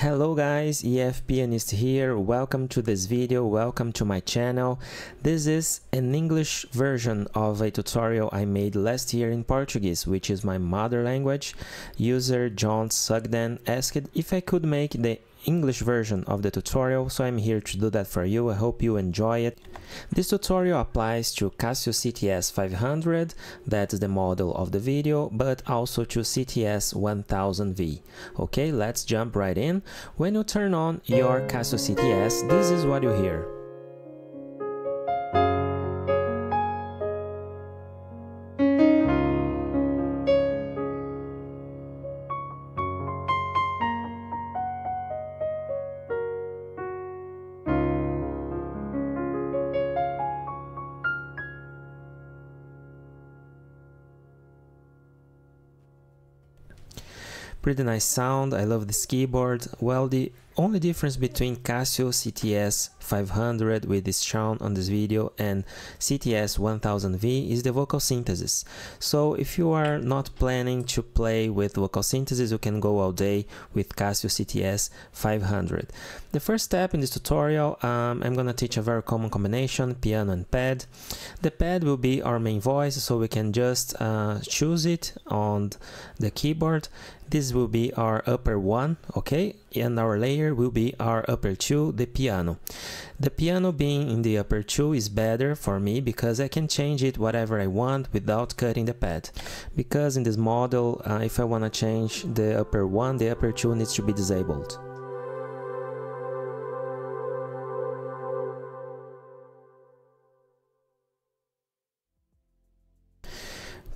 Hello guys, EF Pianist here. Welcome to this video, welcome to my channel. This is an English version of a tutorial I made last year in Portuguese, which is my mother language. User John Sugden asked if I could make the English version of the tutorial, so I'm here to do that for you. I hope you enjoy it. This tutorial applies to Casio CT-S500, that's the model of the video, but also to CT-S1000V. Okay, let's jump right in. When you turn on your Casio CT-S, this is what you hear. Pretty nice sound. I love this keyboard. Well, the only difference between Casio CT-S500 with this sound on this video and CT-S1000V is the vocal synthesis. So if you are not planning to play with vocal synthesis, you can go all day with Casio CT-S500. The first step in this tutorial, I'm gonna teach a very common combination, piano and pad. The pad will be our main voice, so we can just choose it on the keyboard. This will be our upper one, okay, and our layer will be our upper two, the piano. The piano being in the upper two is better for me because I can change it whatever I want without cutting the pad. Because in this model, if I want to change the upper one, the upper two needs to be disabled.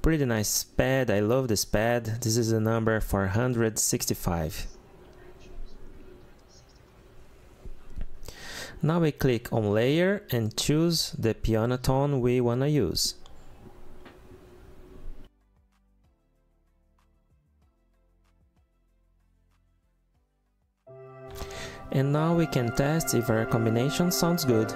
Pretty nice pad, I love this pad. This is the number 465. Now we click on layer and choose the piano tone we wanna use. And now we can test if our combination sounds good.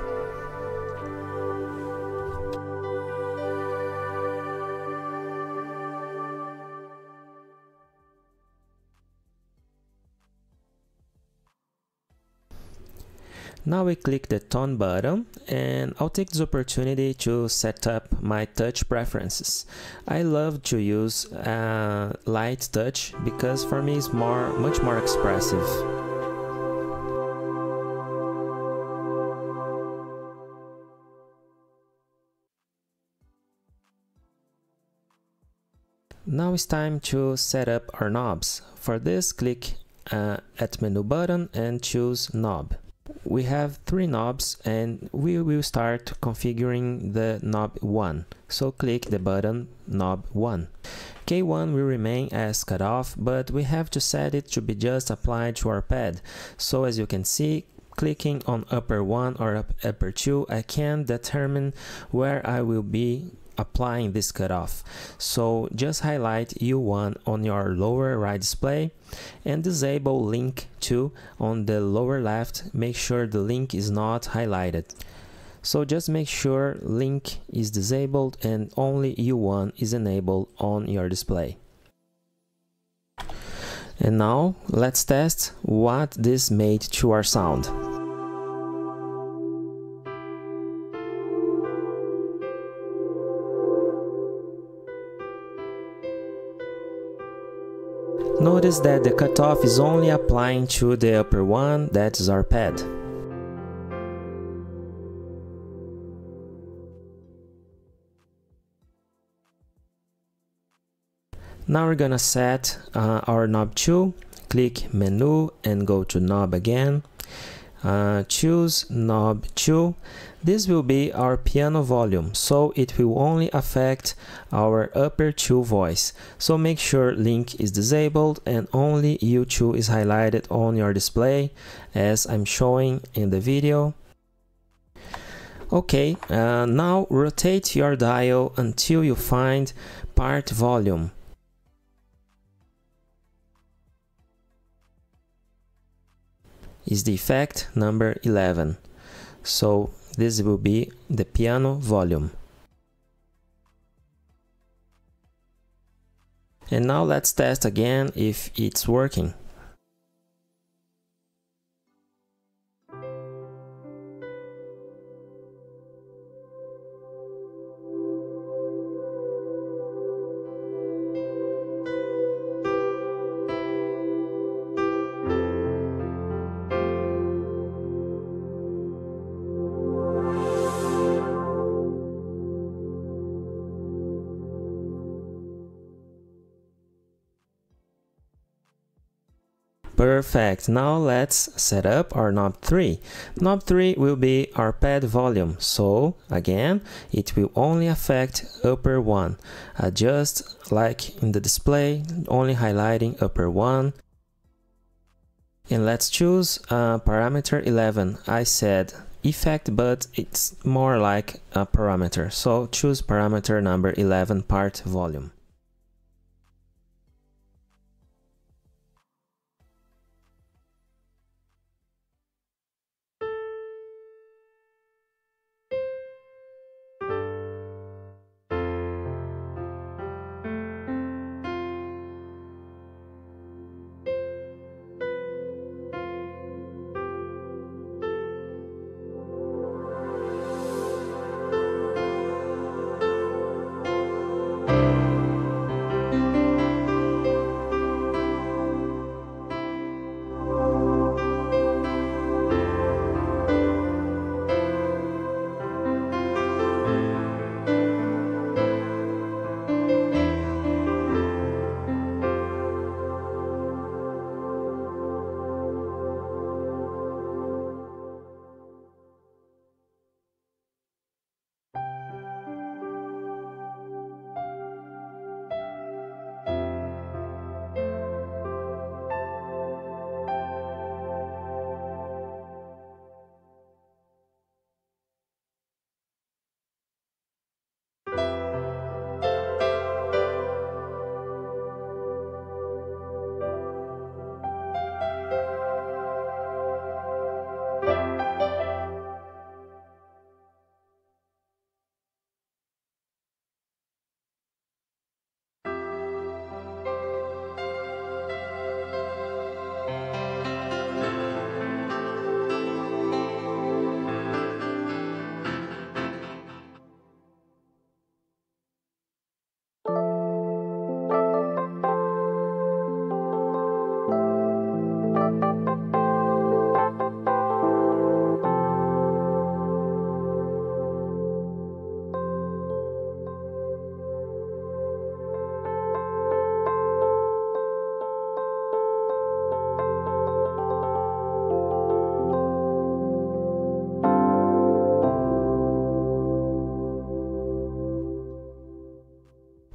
Now we click the tone button, and I'll take this opportunity to set up my touch preferences. I love to use light touch because for me it's much more expressive. Now it's time to set up our knobs. For this, click at menu button and choose knob. We have three knobs and we will start configuring the knob 1. So click the button knob 1. K1 will remain as cut off, but we have to set it to be just applied to our pad. So as you can see, clicking on upper 1 or upper 2, I can determine where I will be applying this cutoff. So just highlight U1 on your lower right display and disable link 2 on the lower left. Make sure the link is not highlighted. So just make sure link is disabled and only U1 is enabled on your display. And now let's test what this made to our sound. Notice that the cutoff is only applying to the upper one, that is our pad. Now we're gonna set our knob 2, click menu and go to knob again. Choose knob 2. This will be our piano volume, so it will only affect our upper 2 voice. So make sure link is disabled and only U2 is highlighted on your display as I'm showing in the video. Okay, now rotate your dial until you find part volume. Is the effect number 11. So this will be the piano volume. And now let's test again if it's working. Perfect. Now let's set up our knob 3. Knob 3 will be our pad volume. So again, it will only affect upper 1. Adjust like in the display, only highlighting upper 1. And let's choose parameter 11. I said effect, but it's more like a parameter. So choose parameter number 11, part volume.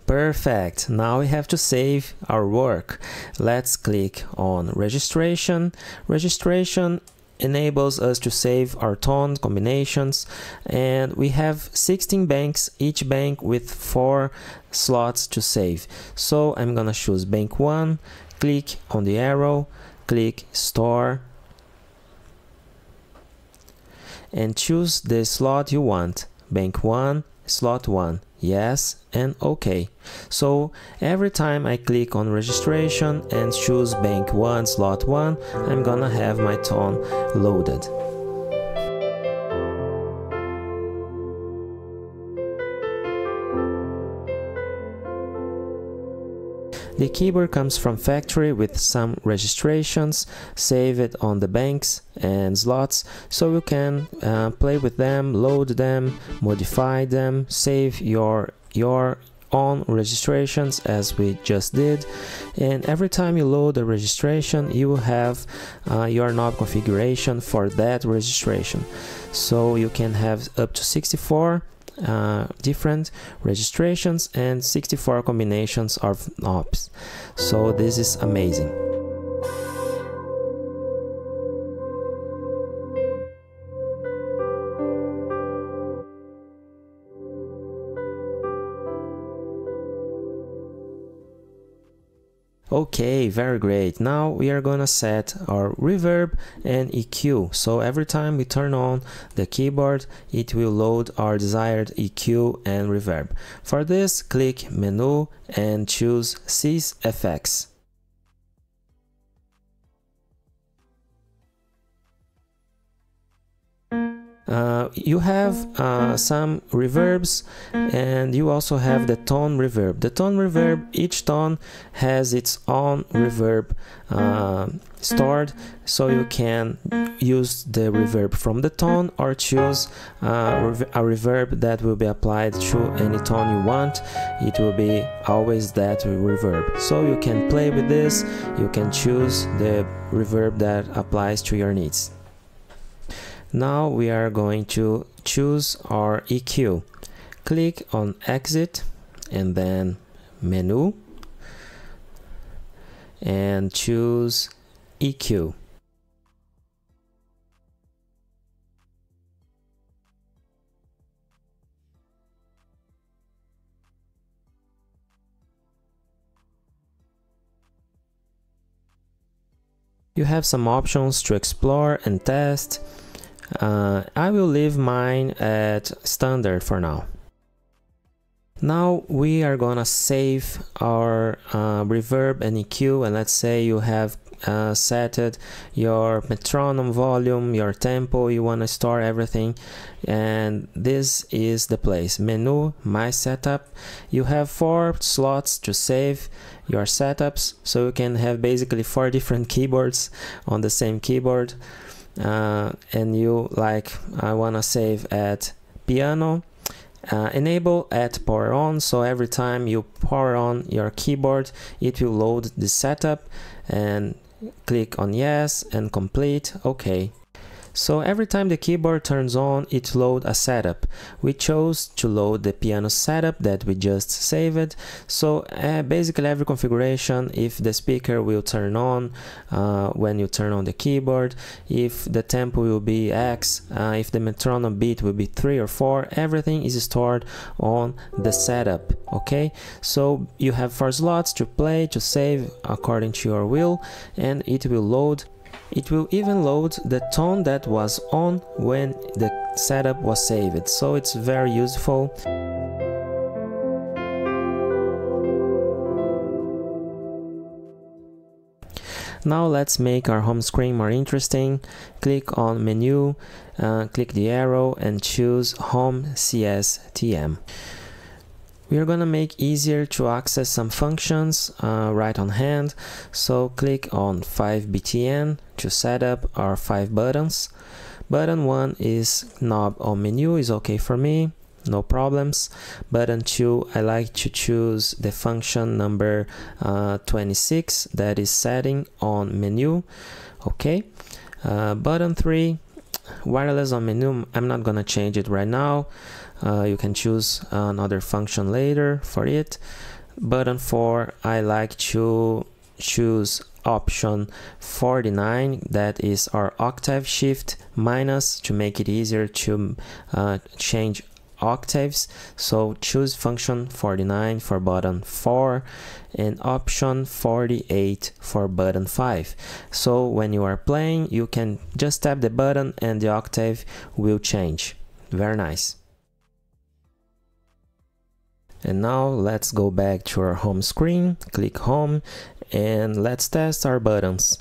Perfect. Now we have to save our work. Let's click on registration. Registration enables us to save our tone combinations, and we have 16 banks, each bank with 4 slots to save. So I'm gonna choose bank 1, click on the arrow, click store, and choose the slot you want. Bank 1, slot 1. Yes and OK. So every time I click on registration and choose bank 1 slot 1, I'm gonna have my tone loaded. The keyboard comes from factory with some registrations. Save it on the banks and slots so you can play with them, load them, modify them, save your own registrations as we just did. And every time you load a registration, you will have your knob configuration for that registration. So you can have up to 64 different registrations and 64 combinations of knobs. So this is amazing. Okay, very great. Now we are gonna set our reverb and EQ. So every time we turn on the keyboard, it will load our desired EQ and reverb. For this, click Menu and choose Sys FX. You have some reverbs, and you also have the tone reverb. The tone reverb, each tone has its own reverb stored, so you can use the reverb from the tone or choose a reverb that will be applied to any tone you want. It will be always that reverb. So you can play with this, you can choose the reverb that applies to your needs. Now we are going to choose our EQ. Click on Exit and then Menu and choose EQ. You have some options to explore and test. I will leave mine at standard for now. Now we are gonna save our reverb and EQ, and let's say you have set your metronome volume, your tempo, you want to store everything, and this is the place. Menu, My Setup. You have 4 slots to save your setups, so you can have basically 4 different keyboards on the same keyboard. And you I want to save at piano. Enable at power on, so every time you power on your keyboard it will load the setup, and click on yes and complete. Okay. So every time the keyboard turns on, it loads a setup. We chose to load the piano setup that we just saved. So basically every configuration, if the speaker will turn on when you turn on the keyboard, if the tempo will be X, if the metronome beat will be 3 or 4, everything is stored on the setup. Okay, so you have 4 slots to play, to save according to your will, and it will load. It will even load the tone that was on when the setup was saved, so it's very useful. Now let's make our home screen more interesting. Click on Menu, click the arrow and choose Home CSTM. We are gonna make easier to access some functions right on hand, so click on 5btn to set up our 5 buttons. Button 1 is knob on menu, is okay for me, no problems. Button 2, I like to choose the function number 26, that is setting on menu. Okay. Button 3, wireless on menu, I'm not gonna change it right now. You can choose another function later for it. Button 4, I like to choose option 49, that is our octave shift minus, to make it easier to change octaves. So choose function 49 for button 4 and option 48 for button 5. So when you are playing, you can just tap the button and the octave will change. Very nice. And now let's go back to our home screen, click home, and let's test our buttons.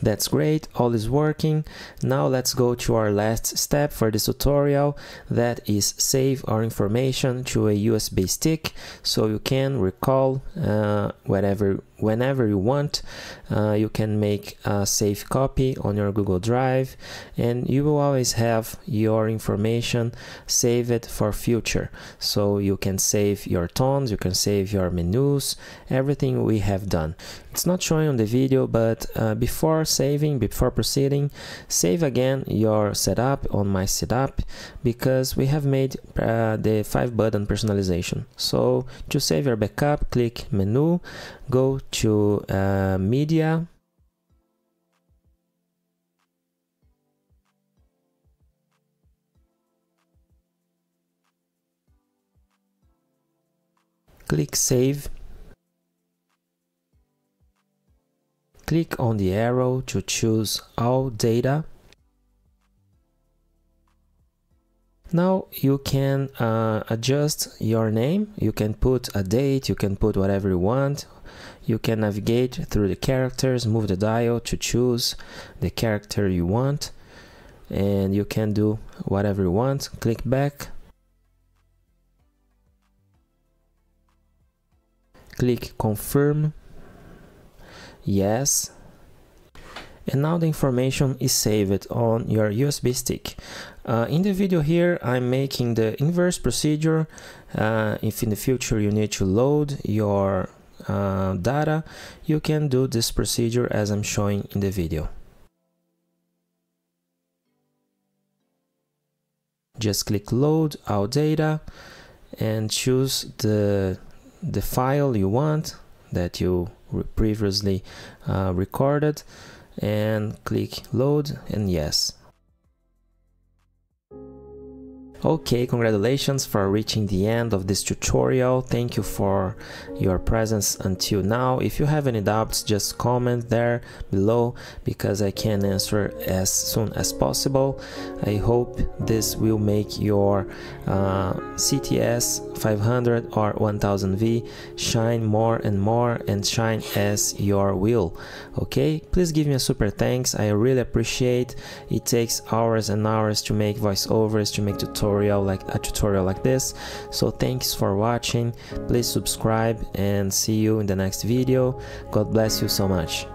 That's great, all is working. Now let's go to our last step for this tutorial, that is save our information to a USB stick, so you can recall whenever you want. You can make a safe copy on your Google Drive, and you will always have your information saved for future. So you can save your tones, you can save your menus, everything we have done. It's not showing on the video, but before saving, before proceeding, save again your setup on my setup, because we have made the 5-button personalization. So to save your backup, click menu, go to media, click save, click on the arrow to choose all data. Now you can adjust your name, you can put a date, you can put whatever you want, you can navigate through the characters, move the dial to choose the character you want, and you can do whatever you want. Click back, click confirm, yes, and now the information is saved on your USB stick. In the video here I'm making the inverse procedure. If in the future you need to load your data, you can do this procedure as I'm showing in the video. Just click load all data and choose the file you want that you previously recorded, and click load and yes. Okay, congratulations for reaching the end of this tutorial. Thank you for your presence until now. If you have any doubts, just comment there below, because I can answer as soon as possible. I hope this will make your CT-S500 or 1000V shine more and more and shine as your will. Okay, please give me a super thanks. I really appreciate it. It takes hours and hours to make voiceovers, to make tutorials like a tutorial like this. So thanks for watching. Please subscribe and see you in the next video. God bless you so much.